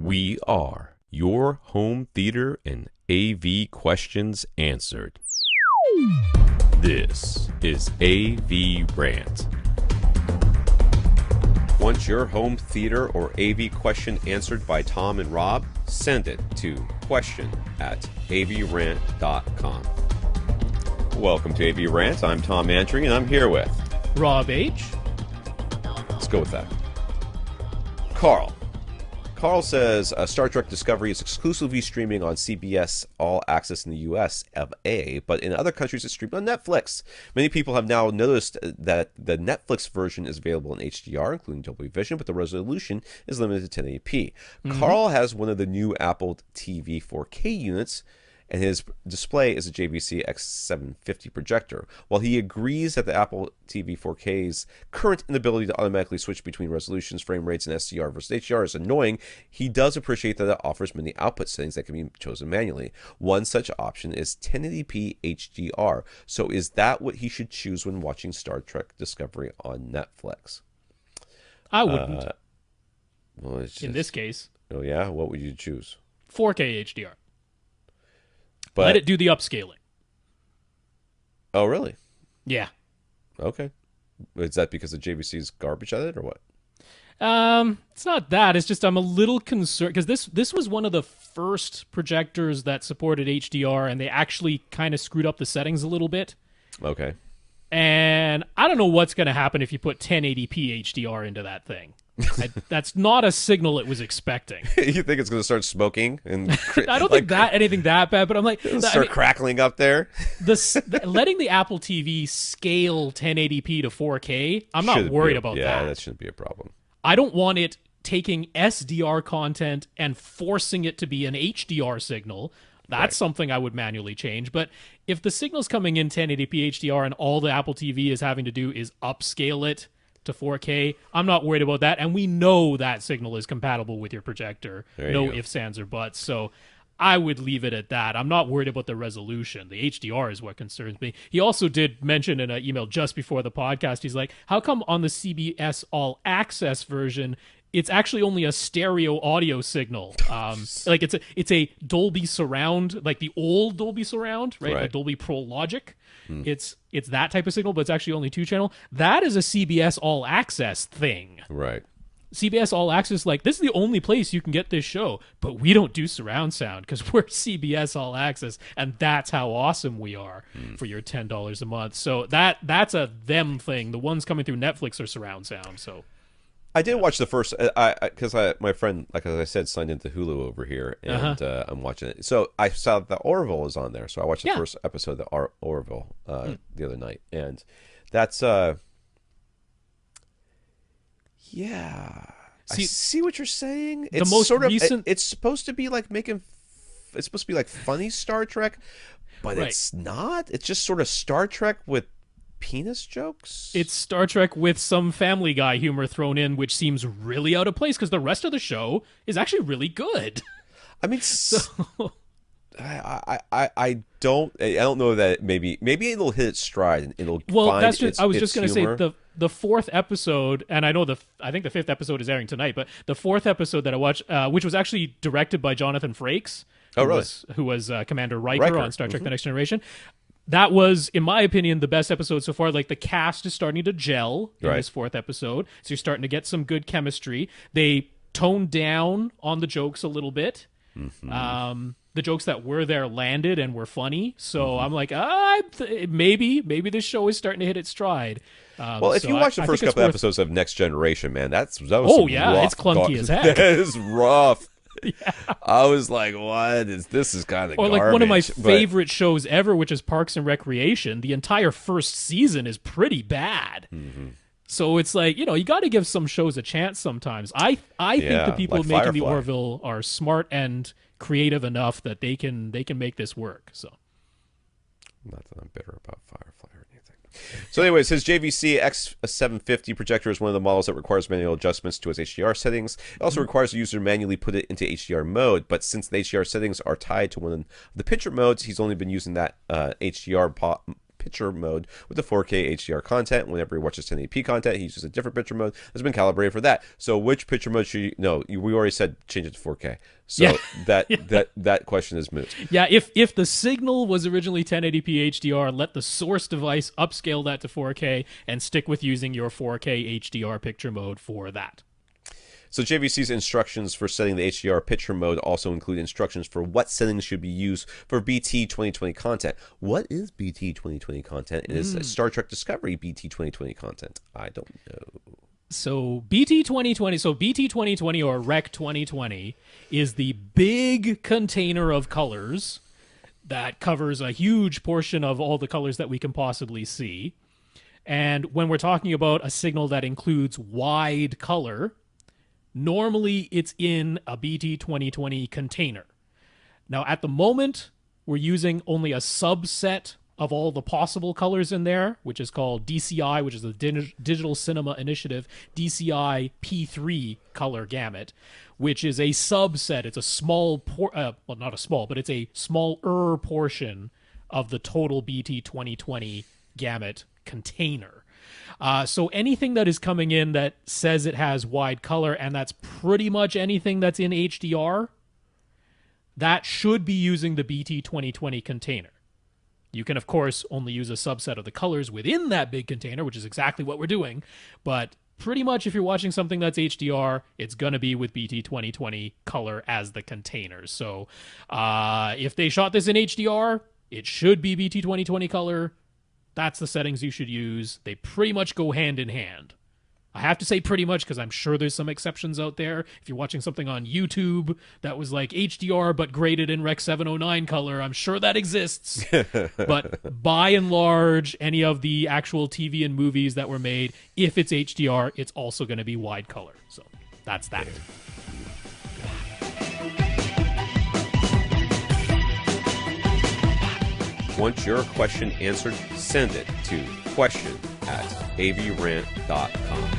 We are your home theater and AV questions answered. This is AVRant. Want your home theater or AV question answered by Tom and Rob? Send it to question@avrant.com. Welcome to AVRant. I'm Tom Andry, and I'm here with Rob H. Let's go with that. Karl. Karl says Star Trek Discovery is exclusively streaming on CBS All Access in the US of A, but in other countries it's streamed on Netflix. Many people have now noticed that the Netflix version is available in HDR, including Dolby Vision, but the resolution is limited to 1080p. Karl has one of the new Apple TV 4K units, and his display is a JVC X750 projector. While he agrees that the Apple TV 4K's current inability to automatically switch between resolutions, frame rates, and SDR versus HDR is annoying, he does appreciate that it offers many output settings that can be chosen manually. One such option is 1080p HDR. So is that what he should choose when watching Star Trek Discovery on Netflix? I wouldn't. Well, it's just, in this case. Oh, yeah? What would you choose? 4K HDR. But, let it do the upscaling. Oh, really? Yeah. Okay. Is that because the JVC's garbage at it, or what? It's not that. It's just I'm a little concerned because this was one of the first projectors that supported HDR, and they actually kind of screwed up the settings a little bit. Okay. And I don't know what's going to happen if you put 1080p HDR into that thing. That's not a signal it was expecting. You think it's going to start smoking? And I don't think anything that bad, but I'm like... crackling up there? Letting the Apple TV scale 1080p to 4K, I'm not worried about that. Yeah, that shouldn't be a problem. I don't want it taking SDR content and forcing it to be an HDR signal. That's something I would manually change. But if the signal's coming in 1080p HDR and all the Apple TV is having to do is upscale it to 4K, I'm not worried about that. And we know that signal is compatible with your projector. No ifs, ands, or buts. So I would leave it at that. I'm not worried about the resolution. The HDR is what concerns me. He also did mention in an email just before the podcast, he's like, how come on the CBS All Access version, it's actually only a stereo audio signal? Like it's a Dolby surround, like the old Dolby surround, right? Like Dolby Pro Logic. It's that type of signal, but it's actually only 2-channel. That is a CBS All Access thing. Right. CBS All Access, like, this is the only place you can get this show, but we don't do surround sound because we're CBS All Access, and that's how awesome we are for your $10 a month. So that's a them thing. The ones coming through Netflix are surround sound. So I did watch the first, because my friend, like as I said, signed into Hulu over here, and I'm watching it. So I saw that the Orville is on there, so I watched the first episode of the Orville the other night, and that's yeah. I see what you're saying. It's the most sort of recent... it's supposed to be like it's supposed to be like funny Star Trek, but it's not. It's just sort of Star Trek with penis jokes. It's Star Trek with some Family Guy humor thrown in, which seems really out of place because the rest of the show is actually really good. I mean, I don't know that maybe it'll hit its stride and it'll find that's just its, I was just going to say the fourth episode, and I know I think the fifth episode is airing tonight, but the fourth episode that I watched, which was actually directed by Jonathan Frakes, who was Commander Riker on Star Trek: The Next Generation. That was, in my opinion, the best episode so far. Like, the cast is starting to gel in this fourth episode, so you're starting to get some good chemistry. They toned down on the jokes a little bit. The jokes that were there landed and were funny. So I'm like, maybe this show is starting to hit its stride. Well, if you watch the first couple episodes of Next Generation, man, that was it's clunky as heck. It's rough. Yeah. I was like, what is this? Is kind of or garbage. Like one of my favorite shows ever, which is Parks and Recreation. The entire first season is pretty bad. So it's like, you got to give some shows a chance sometimes. I think the people like making Firefly. the Orville are smart and creative enough that they can make this work. So, not that I'm bitter about Firefly or anything. So anyways, his JVC X750 projector is one of the models that requires manual adjustments to its HDR settings. It also requires the user to manually put it into HDR mode, but since the HDR settings are tied to one of the picture modes, he's only been using that HDR picture mode with the 4K HDR content. Whenever he watches 1080p content, he uses a different picture mode that's been calibrated for that. So which picture mode should you... No, we already said change it to 4K. So that question is moot. Yeah, if the signal was originally 1080p HDR, let the source device upscale that to 4K and stick with using your 4K HDR picture mode for that. So JVC's instructions for setting the HDR picture mode also include instructions for what settings should be used for BT 2020 content. What is BT 2020 content? It is Star Trek Discovery BT 2020 content. I don't know. So BT 2020 or Rec 2020 is the big container of colors that covers a huge portion of all the colors that we can possibly see. And when we're talking about a signal that includes wide color, normally it's in a BT 2020 container. Now, at the moment, we're using only a subset of all the possible colors in there, which is called DCI, which is the Digital Cinema Initiative, DCI P3 color gamut, which is a subset. It's a small, well, not a small, but it's a smaller portion of the total BT 2020 gamut container. So anything that is coming in that says it has wide color, and that's pretty much anything that's in HDR, that should be using the BT 2020 container. You can, of course, only use a subset of the colors within that big container, which is exactly what we're doing. But pretty much if you're watching something that's HDR, it's going to be with BT 2020 color as the container. So if they shot this in HDR, it should be BT 2020 color. That's the settings you should use. They pretty much go hand in hand. I have to say pretty much because I'm sure there's some exceptions out there. If you're watching something on YouTube that was like HDR but graded in Rec 709 color, I'm sure that exists. But by and large, any of the actual TV and movies that were made, if it's HDR, it's also going to be wide color. So that's that. Want your question answered? Send it to question@avrant.com.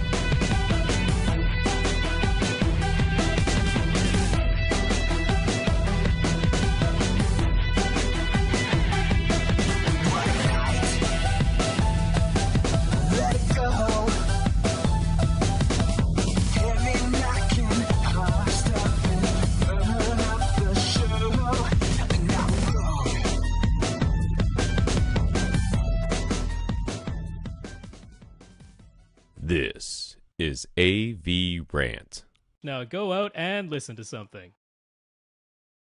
This is AVRant. Now go out and listen to something.